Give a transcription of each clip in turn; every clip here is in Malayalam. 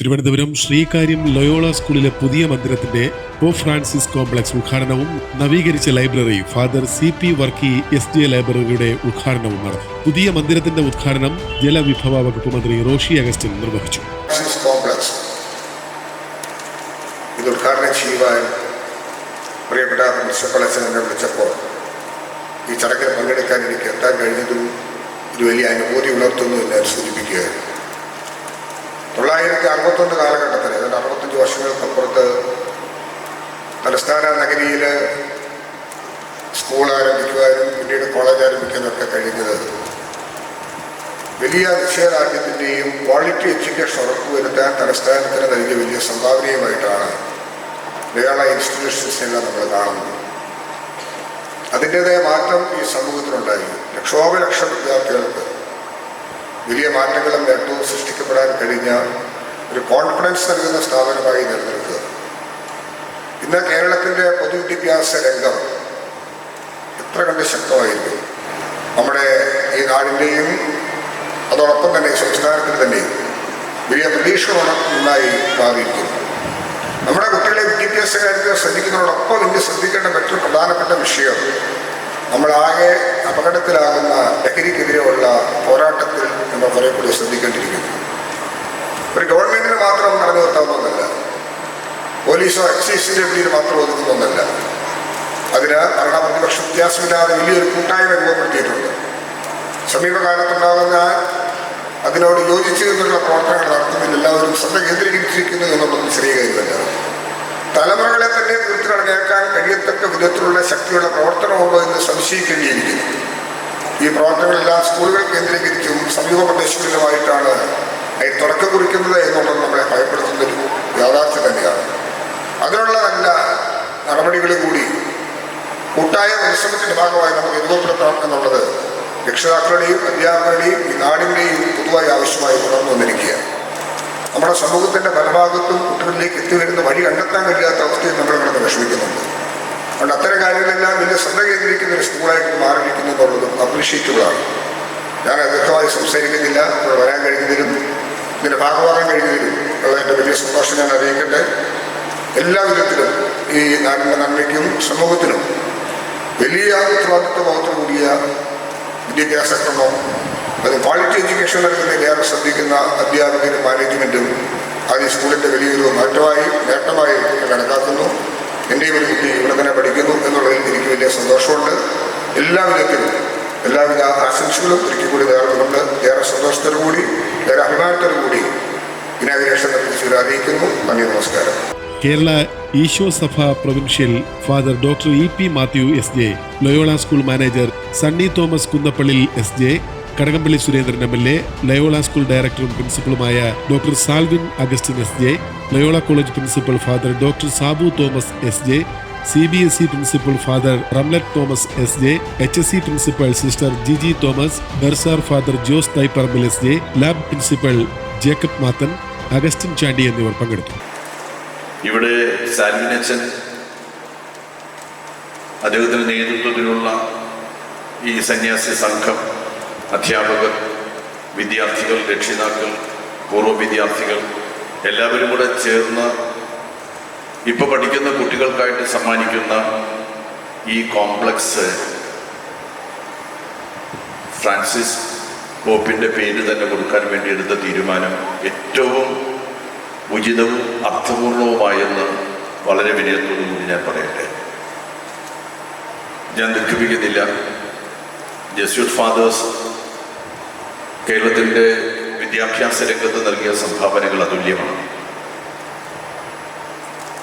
തിരുവനന്തപുരം ശ്രീകാര്യം ലയോള സ്കൂളിലെ പുതിയ മന്ദിരത്തിന്റെ പോപ്പ് ഫ്രാൻസിസ് കോംപ്ലക്സ് ഉദ്ഘാടനവും നവീകരിച്ച library father CP Varkey SJ ലൈബ്രറിയുടെ ഉദ്ഘാടനവും നടന്നു. പുതിയ മന്ദിരത്തിന്റെ ഉദ്ഘാടനം ജലവിഭവ വകുപ്പ് മന്ത്രി റോഷി അഗസ്റ്റിൻ നിർവഹിച്ചു. ഇത് ഉദ്ഘാടനം ചെയ്യുവാൻ പ്രിയപ്പെട്ട പ്രിൻസിപ്പൽ അച്ഛനെ വിളിച്ചപ്പോൾ ഈ ചടങ്ങിൽ പങ്കെടുക്കാൻ എനിക്ക് എത്താൻ കഴിഞ്ഞതും ഒരു വലിയ അനുഭൂതി ഉണർത്തുന്നു എന്ന് സൂചിപ്പിക്കുകയായിരുന്നു. 1961 കാലഘട്ടത്തിൽ, ഏതാണ്ട് 65 വർഷങ്ങൾക്കപ്പുറത്ത് തലസ്ഥാന നഗരിയിൽ സ്കൂൾ ആരംഭിക്കുവാനും പിന്നീട് കോളേജ് ആരംഭിക്കാനൊക്കെ കഴിഞ്ഞത് വലിയ നിശ്ചയദാർഢ്യത്തിൻ്റെയും ക്വാളിറ്റി എഡ്യൂക്കേഷൻ ഉറപ്പുവരുത്താൻ തലസ്ഥാനത്തിന് നൽകിയ വലിയ സംഭാവനയുമായിട്ടാണ് ലയോള ഇൻസ്റ്റിറ്റ്യൂഷൻസിനെല്ലാം നമ്മൾ കാണുന്നത്. അതിൻ്റേതായ മാറ്റം ഈ സമൂഹത്തിനുണ്ടായി. ലക്ഷോപലക്ഷം വിദ്യാർത്ഥികൾക്ക് വലിയ മാറ്റങ്ങളും നേട്ടവും സൃഷ്ടിക്കപ്പെടാൻ കഴിഞ്ഞ ഒരു കോൺഫിഡൻസ് നൽകുന്ന സ്ഥാപനമായി നിലനിൽക്കുക. ഇന്ന് കേരളത്തിൻ്റെ പൊതുവിദ്യാഭ്യാസ രംഗം എത്ര കണ്ട് ശക്തമായിരിക്കും. നമ്മുടെ ഈ നാടിൻ്റെയും അതോടൊപ്പം തന്നെ സംസ്ഥാനത്തിന് തന്നെയും വലിയ പ്രതീക്ഷകളൊന്നായി മാറിയിരിക്കുന്നു. നമ്മുടെ കുട്ടികളെ വിദ്യാഭ്യാസ കാര്യത്തിൽ ശ്രദ്ധിക്കുന്നതോടൊപ്പം ഇന്ന് ശ്രദ്ധിക്കേണ്ട മറ്റൊരു പ്രധാനപ്പെട്ട വിഷയം, നമ്മളാകെ അപകടത്തിലാകുന്ന ലഹരിക്കെതിരെയുള്ള പോരാട്ടത്തിൽ നമ്മൾ കുറെ കൂടി ശ്രദ്ധിക്കേണ്ടിയിരിക്കുന്നു. ഒരു ഗവൺമെൻറ്റിന് മാത്രം നടന്നു നിർത്താവുന്നതല്ല, പോലീസോ എക്സൈസിൻ്റെ പിടിയിൽ മാത്രം ഒതുക്കുന്നൊന്നല്ല. അതിന് ഭരണ പ്രതിപക്ഷ വ്യത്യാസമില്ലാതെ വലിയൊരു കൂട്ടായ്മ രൂപപ്പെടുത്തിയിട്ടുണ്ട്. സമീപകാലത്തുണ്ടാകുന്ന അതിനോട് യോജിച്ചു നിന്നുള്ള പ്രവർത്തനങ്ങൾ നടത്തുന്നതിൽ എല്ലാവരും ശ്രദ്ധ കേന്ദ്രീകരിച്ചിരിക്കുന്നു എന്നുള്ളതും ചെറിയ കാര്യമല്ല. തലമുറകളെ തന്നെ തീർത്തുകളഞ്ഞേക്കാൻ കഴിയത്തക്ക വിധത്തിലുള്ള ശക്തിയുള്ള പ്രവർത്തനമുണ്ടോ എന്ന് സംശയിക്കേണ്ടിയിരിക്കുന്നു. ഈ പ്രവർത്തനങ്ങളെല്ലാം സ്കൂളുകൾ കേന്ദ്രീകരിച്ചും സമീപ പ്രദേശങ്ങളിലുമായിട്ടാണ് അതിന് തുടക്കം കുറിക്കുന്നത് എന്നുള്ളത് നമ്മളെ ഭയപ്പെടുത്തുന്നൊരു യാഥാർത്ഥ്യം തന്നെയാണ്. അതിനുള്ള നല്ല നടപടികൾ കൂടി കൂട്ടായ പരിശ്രമത്തിൻ്റെ ഭാഗമായി നമുക്ക് രൂപപ്പെടുത്തണം എന്നുള്ളത് രക്ഷിതാക്കളുടെയും അധ്യാപകരുടെയും ഈ നാടിൻ്റെയും പൊതുവായി ആവശ്യമായി തുടർന്നു വന്നിരിക്കുകയാണ്. നമ്മുടെ സമൂഹത്തിൻ്റെ പലഭാഗത്തും കുട്ടികളിലേക്ക് എത്തിവരുന്ന വഴി കണ്ടെത്താൻ കഴിയാത്ത അവസ്ഥയിൽ നമ്മൾ കിടന്ന് വിഷമിക്കുന്നുണ്ട്. അതുകൊണ്ട് അത്തരം കാര്യങ്ങളെല്ലാം വലിയ ശ്രദ്ധ കേന്ദ്രീകരിക്കുന്ന ഒരു സ്കൂളായിട്ട് മാറിയിരിക്കുന്നു എന്നുള്ളതും അപ്രീഷിയേറ്റബിളാണ്. ഞാൻ ദീർഘമായി സംസാരിക്കുന്നില്ല. ഇവിടെ വരാൻ കഴിഞ്ഞതിലും ഇതിൻ്റെ ഭാഗമാകാൻ കഴിഞ്ഞതിലും ഉള്ള എൻ്റെ വലിയ സന്തോഷം ഞാൻ അറിയിക്കട്ടെ. എല്ലാ വിധത്തിലും ഈ നാടിൻ്റെ നന്മയ്ക്കും സമൂഹത്തിനും വലിയ ഉത്തരവാദിത്വബോധത്തോടു കൂടിയ വിദ്യാഭ്യാസ ക്രമം, അത് ക്വാളിറ്റി എഡ്യൂക്കേഷൻ നൽകുന്നതിൽ ഏറെ ശ്രദ്ധിക്കുന്ന അധ്യാപകരും മാനേജ്മെൻറ്റും അത് ഈ സ്കൂളിൻ്റെ വലിയൊരു നേട്ടമായി കണക്കാക്കുന്നു. എൻ്റെയും ഒരു കുട്ടി ഇവിടെ തന്നെ പഠിക്കുന്നു എന്നുള്ളതിൽ എനിക്ക് വലിയ സന്തോഷമുണ്ട്. എല്ലാവിധ ആശംസകളും ഒരിക്കൽ കൂടി നേർന്നുകൊണ്ട് ഏറെ സന്തോഷത്തോടു കൂടി ഏറെ അഭിമാനത്തോടു കൂടി ഇനാഗുറേഷൻ നടത്തി അറിയിക്കുന്നു. നന്ദി, നമസ്കാരം. Kerala Eesho Sabha provincial father doctor EP Mathew SJ, Loyola school manager Sunny Thomas Kunnappallil SJ, Kadakampally Surendran MLA, Loyola school ഡയറക്ടറും പ്രിൻസിപ്പളുമായ doctor Salvin Augustine SJ, Loyola college principal father doctor Sabu Thomas SJ, CBSE principal father Ramlet Thomas SJ, HSE principal sister Jiji Thomas, ദർസാർ father Jose Thaiparambil SJ, lab principal Jacob Mathan, Augustine Chandy എന്നിവർ പങ്കെടുത്തു. ഇവിടെ സാൽവിനച്ചൻ അദ്ദേഹത്തിൻ്റെ നേതൃത്വത്തിലുള്ള ഈ സന്യാസി സംഘം, അധ്യാപകർ, വിദ്യാർത്ഥികൾ, രക്ഷിതാക്കൾ, പൂർവ്വ വിദ്യാർത്ഥികൾ എല്ലാവരും കൂടെ ചേർന്ന് ഇപ്പോൾ പഠിക്കുന്ന കുട്ടികൾക്കായിട്ട് സമ്മാനിക്കുന്ന ഈ കോംപ്ലക്സ് ഫ്രാൻസിസ് പോപ്പിൻ്റെ പേര് തന്നെ കൊടുക്കാൻ വേണ്ടി എടുത്ത തീരുമാനം ഏറ്റവും ഉചിതവും അർത്ഥപൂർണവുമായെന്ന് വളരെ വിനയത്തോടു കൂടി ഞാൻ പറയട്ടെ. ഞാൻ ദുഃഖിപ്പിക്കുന്നില്ല. ജെസ്യൂട്ട് ഫാദേഴ്സ് കേരളത്തിൻ്റെ വിദ്യാഭ്യാസ രംഗത്ത് നൽകിയ സംഭാവനകൾ അതുല്യമാണ്.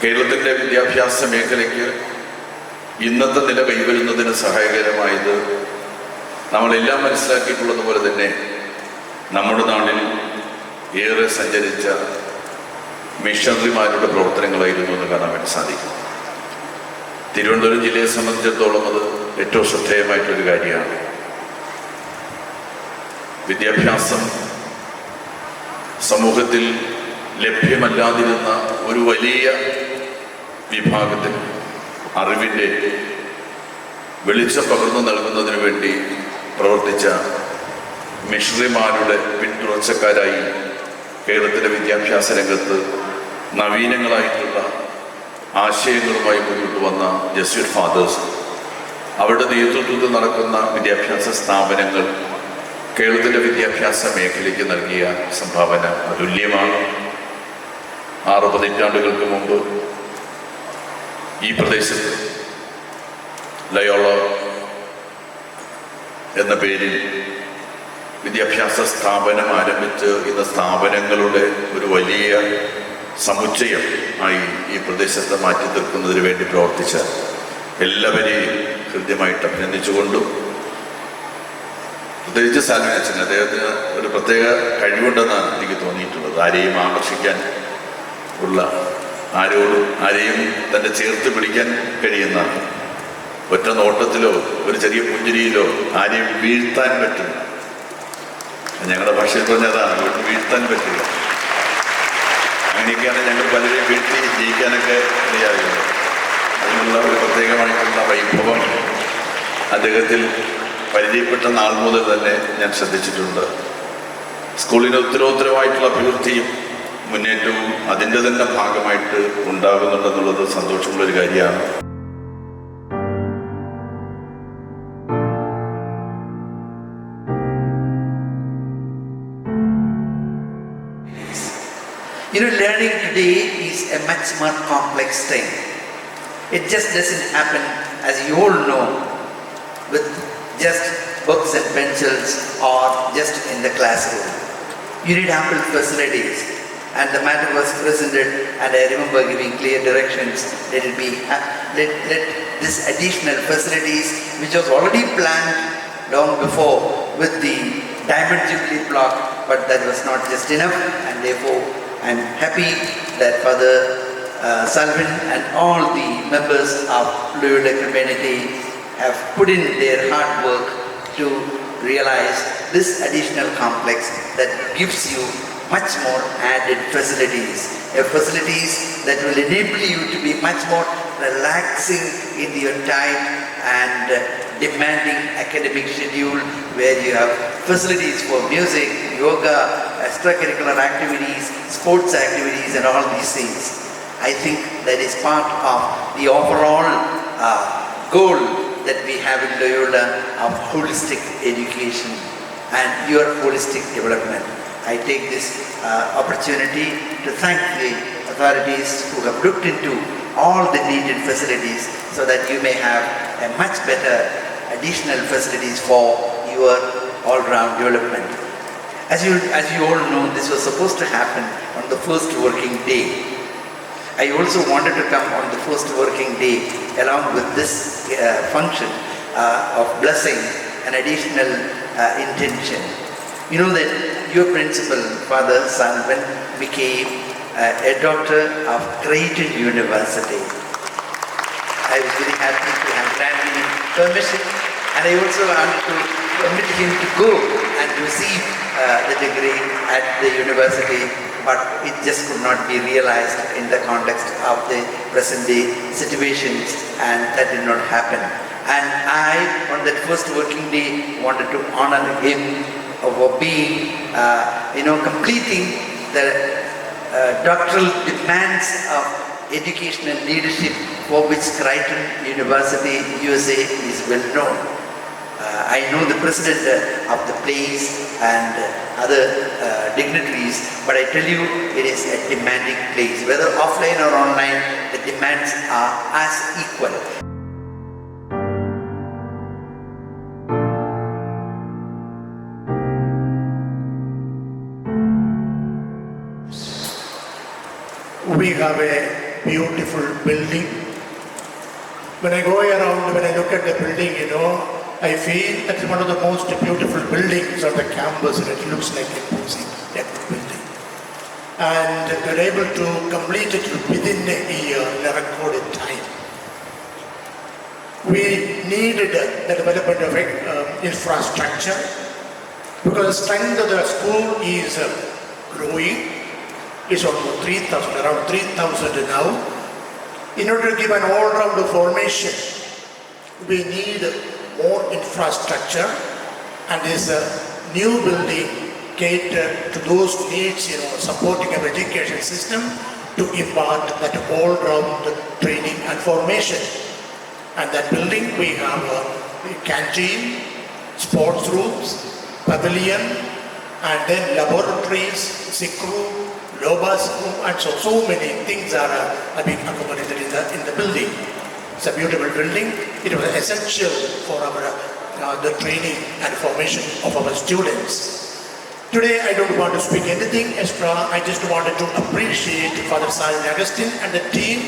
കേരളത്തിൻ്റെ വിദ്യാഭ്യാസ മേഖലയ്ക്ക് ഇന്നത്തെ നില കൈവരുന്നതിന് സഹായകരമായത് നമ്മളെല്ലാം മനസ്സിലാക്കിയിട്ടുള്ളതുപോലെ തന്നെ നമ്മുടെ നാട്ടിൽ ഏറെ സഞ്ചരിച്ച മിഷണറിമാരുടെ പ്രവർത്തനങ്ങളായിരുന്നു എന്ന് കാണാൻ വേണ്ടി സാധിക്കും. തിരുവനന്തപുരം ജില്ലയെ സംബന്ധിച്ചിടത്തോളം അത് ഏറ്റവും ശ്രദ്ധേയമായിട്ടൊരു കാര്യമാണ്. വിദ്യാഭ്യാസം സമൂഹത്തിൽ ലഭ്യമല്ലാതിരുന്ന ഒരു വലിയ വിഭാഗത്തിന് അറിവിൻ്റെ വെളിച്ചം പകർന്നു നൽകുന്നതിന് വേണ്ടി പ്രവർത്തിച്ച മിഷണറിമാരുടെ പിന്തുടർച്ചക്കാരായി കേരളത്തിലെ വിദ്യാഭ്യാസ രംഗത്ത് നവീനങ്ങളായിട്ടുള്ള ആശയങ്ങളുമായി മുന്നോട്ട് വന്ന ജസ്യൂട്ട് ഫാദേഴ്സ്, അവരുടെ നേതൃത്വത്തിൽ നടക്കുന്ന വിദ്യാഭ്യാസ സ്ഥാപനങ്ങൾ കേരളത്തിൻ്റെ വിദ്യാഭ്യാസ മേഖലയ്ക്ക് നൽകിയ സംഭാവന അതുല്യമാണ്. 6 പതിറ്റാണ്ടുകൾക്ക് മുമ്പ് ഈ പ്രദേശത്ത് ലയോള എന്ന പേരിൽ വിദ്യാഭ്യാസ സ്ഥാപനം ആരംഭിച്ച് ഇന്ന് സ്ഥാപനങ്ങളുടെ ഒരു വലിയ സമുച്ചയം ആയി ഈ പ്രദേശത്തെ മാറ്റി തീർക്കുന്നതിന് വേണ്ടി പ്രവർത്തിച്ച എല്ലാവരെയും ഹൃദ്യമായിട്ട് അഭിനന്ദിച്ചുകൊണ്ടും, പ്രത്യേകിച്ച് സാൽവിൻ അച്ഛൻ, അദ്ദേഹത്തിന് ഒരു പ്രത്യേക കഴിവുണ്ടെന്നാണ് എനിക്ക് തോന്നിയിട്ടുള്ളത്. ആരെയും ആകർഷിക്കാൻ ഉള്ള, ആരെയും തൻ്റെ ചേർത്ത് പിടിക്കാൻ കഴിയുന്ന, ഒറ്റ നോട്ടത്തിലോ ഒരു ചെറിയ പുഞ്ചിരിയിലോ ആരെയും വീഴ്ത്താൻ പറ്റില്ല. ഞങ്ങളുടെ ഭാഷയിൽ പറഞ്ഞതാണ്, വീഴ്ത്താൻ പറ്റില്ല. അങ്ങനെയൊക്കെയാണ് ഞങ്ങൾ പലരെയും വീഴ്ത്തി ജയിക്കാനൊക്കെ ഇടയാകുന്നത്. അതിനുള്ള ഒരു പ്രത്യേകമായിട്ടുള്ള വൈഭവം അദ്ദേഹത്തിൽ പരിചയപ്പെട്ട നാൾ മുതൽ തന്നെ ഞാൻ ശ്രദ്ധിച്ചിട്ടുണ്ട്. സ്കൂളിന് ഉത്തരോത്തരമായിട്ടുള്ള അഭിവൃദ്ധിയും മുന്നേറ്റവും അതിൻ്റെ തന്നെ ഭാഗമായിട്ട് ഉണ്ടാകുന്നുണ്ടെന്നുള്ളത് സന്തോഷമുള്ളൊരു കാര്യമാണ്. Learning today is a much more complex thing. It just doesn't happen, as you all know, with just books and pencils or just in the classroom. You need ample facilities, and the matter was presented, and I remember giving clear directions. Let this additional facilities, which was already planned long before with the Diamond Jubilee block, but that was not just enough, and therefore I'm happy that Father Salvin and all the members of Loyola community have put in their hard work to realize this additional complex that gives you much more added facilities, facilities that will enable you to be much more relaxing in your tight and demanding academic schedule, where you have facilities for music, yoga, extracurricular activities, sports activities, and all these things. I think that is part of the overall goal that we have in Loyola of holistic education and your holistic development. I take this opportunity to thank the authorities who have looked into all the needed facilities so that you may have a much better additional facilities for your all-round development. As you all know, this was supposed to happen on the first working day. I also wanted to come on the first working day along with this function of blessing an additional intention. You know that your principal, Father Salvin, became a doctor of Creighton University. I was very happy to have granted him permission, and I also wanted to permit him to go and receive the degree at the university, but it just could not be realized in the context of the present day situations, and that did not happen. And I, on that first working day, wanted to honor him for being, completing the doctoral demands of educational leadership for which Creighton University, USA is well known. I know the president of the place and other dignitaries, but I tell you, it is a demanding place. Whether offline or online, the demands are as equal. We have a beautiful building. When I go around, when I look at the building, I feel that it's one of the most beautiful buildings on the campus, and it looks like a imposing building. And we're able to complete it within a year in a recorded time. We needed the development of infrastructure because the strength of the school is growing. It's almost 3,000, around 3,000 now. In order to give an all-round formation, we need more infrastructure, and this new building cater to those needs, supporting our education system to impart that all-round training and formation. And that building we have a canteen, sports rooms, pavilion, and then laboratories, sick room, Lobas room, and so many things are being accommodated in the building. It's a beautiful building. It was essential for our the training and formation of our students. Today I don't want to speak anything extra. I just wanted to appreciate Father Salvin Augustine and the team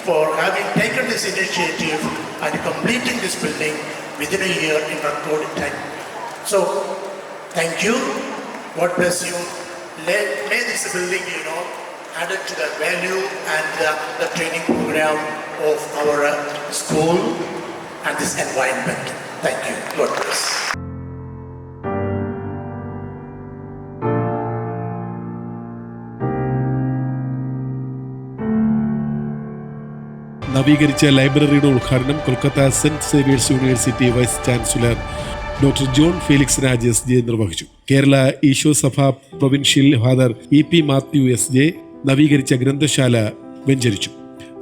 for having taken this initiative and completing this building within a year in record time. So, thank you. God bless you. May this building, added to the value and the training program of our school and this environment. Thank you. God bless. നവീകരിച്ച ലൈബ്രറിയുടെ ഉദ്ഘാടനം Kolkata saint Xavier's university vice chancellor doctor John Felix Raj S J നിർവഹിച്ചു. Kerala Eesho Sabha provincial father EP Mathew S J നവീകരിച്ച ഗ്രന്ഥശാല വെഞ്ചരിച്ചു.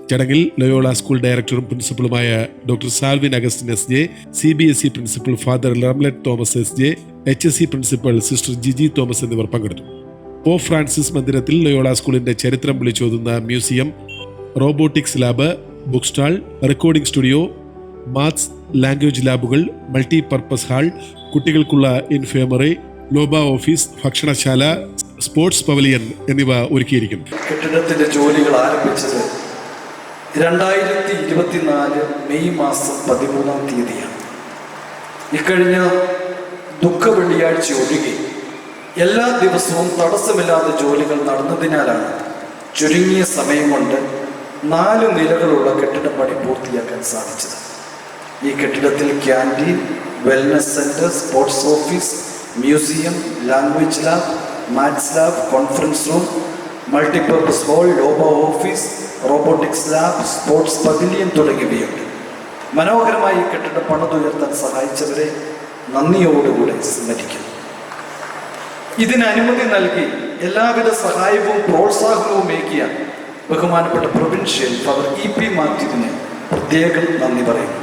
ചടങ്ങിൽ ലയോള സ്കൂൾ ഡയറക്ടറും പ്രിൻസിപ്പളുമായ doctor Salvin Augustine S J, CBSE principal father Ramlet Thomas S J, HSE principal sister Jiji Thomas എന്നിവർ പങ്കെടുത്തു. പോപ്പ് ഫ്രാൻസിസ് മന്ദിരത്തിൽ ലയോള സ്കൂളിന്റെ ചരിത്രം വിളിച്ചോതുന്ന museum, robotics lab, book stall, recording studio, maths language ലാബുകൾ, മൾട്ടിപർപ്പസ് ഹാൾ, കുട്ടികൾക്കുള്ള ഇൻഫേമറി, ലോബ ഓഫീസ്, ഭക്ഷണശാല, സ്പോർട്സ് പവലിയൻ എന്നിവ ഒരുക്കിയിരിക്കുന്നു. കെട്ടിടത്തിന്റെ ജോലികൾ ആരംഭിച്ചത് 2024 മെയ് മാസം 13-ാം തീയതിയാണ്. ഇക്കഴിഞ്ഞ ദുഃഖ വെള്ളിയാഴ്ച ഒഴികെ എല്ലാ ദിവസവും തടസ്സമില്ലാതെ ജോലികൾ നടന്നതിനാലാണ് ചുരുങ്ങിയ സമയം കൊണ്ട് 4 നിലകളുള്ള കെട്ടിട പണി പൂർത്തിയാക്കാൻ സാധിച്ചത്. ഈ കെട്ടിടത്തിൽ canteen, wellness centre, sports office, museum, language lab, maths lab, conference room, multipurpose hall, lobby office, robotics lab, sports pavilion തുടങ്ങിയവയുണ്ട്. മനോഹരമായി ഈ കെട്ടിടം പണിതുയർത്താൻ സഹായിച്ചവരെ നന്ദിയോടുകൂടെ സ്മരിക്കുന്നു. ഇതിന് അനുമതി നൽകി എല്ലാവിധ സഹായവും പ്രോത്സാഹനവും ഏകിയ ബഹുമാനപ്പെട്ട പ്രൊവിൻഷ്യൽ ഫാദർ EP മാത്യുവിന് പ്രത്യേകം നന്ദി പറയുന്നു.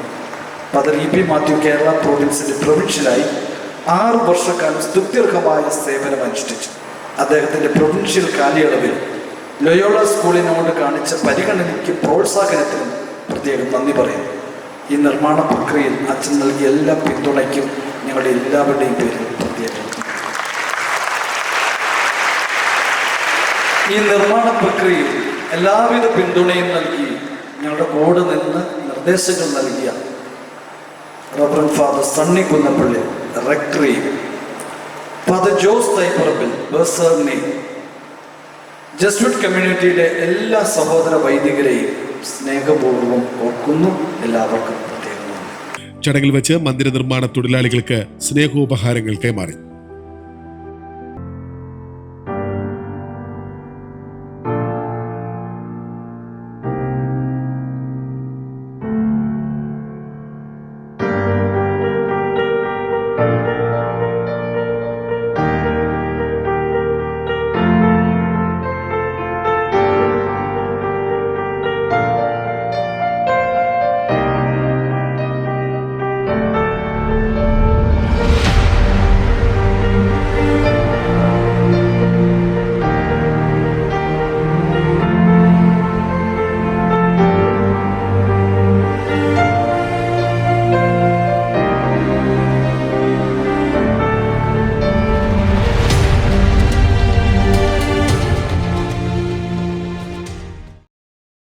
ഫാദർ EP മാത്യു കേരള പ്രൊവിൻസിന്റെ പ്രൊവിൻഷ്യലായി 6 വർഷക്കാലം സ്തുത്യർഹമായ സേവനം അനുഷ്ഠിച്ചു. അദ്ദേഹത്തിന്റെ പ്രൊവിൻഷ്യൽ കാലയളവിൽ ലയോള സ്കൂളിനോട് കാണിച്ച പരിഗണനയ്ക്കും പ്രോത്സാഹനത്തിനും പ്രത്യേകം നന്ദി പറയുന്നു. ഈ നിർമ്മാണ പ്രക്രിയയിൽ അച്ഛൻ നൽകിയ എല്ലാ പിന്തുണയ്ക്കും ഞങ്ങളുടെ എല്ലാവരുടെയും പേരിൽ പ്രത്യേകം. ഈ നിർമ്മാണ പ്രക്രിയയിൽ എല്ലാവിധ പിന്തുണയും നൽകി ഞങ്ങളുടെ കൂടെ നിന്ന് നിർദ്ദേശങ്ങൾ നൽകിയ reverend father Sunny Kunnappally, rectory, father Jose Thaiparambil, ബേഴ്സറിനെ, ജസ്റ്റിറ്റ് കമ്മ്യൂണിറ്റിയിലെ എല്ലാ സഹോദര വൈദികരെയും സ്നേഹപൂർവ്വം ഓർക്കുന്നു. എല്ലാവർക്കും പ്രത്യേകം. ചടങ്ങിൽ വെച്ച് മന്ദിര നിർമ്മാണ തൊഴിലാളികൾക്ക് സ്നേഹോപഹാരങ്ങൾ കൈമാറി.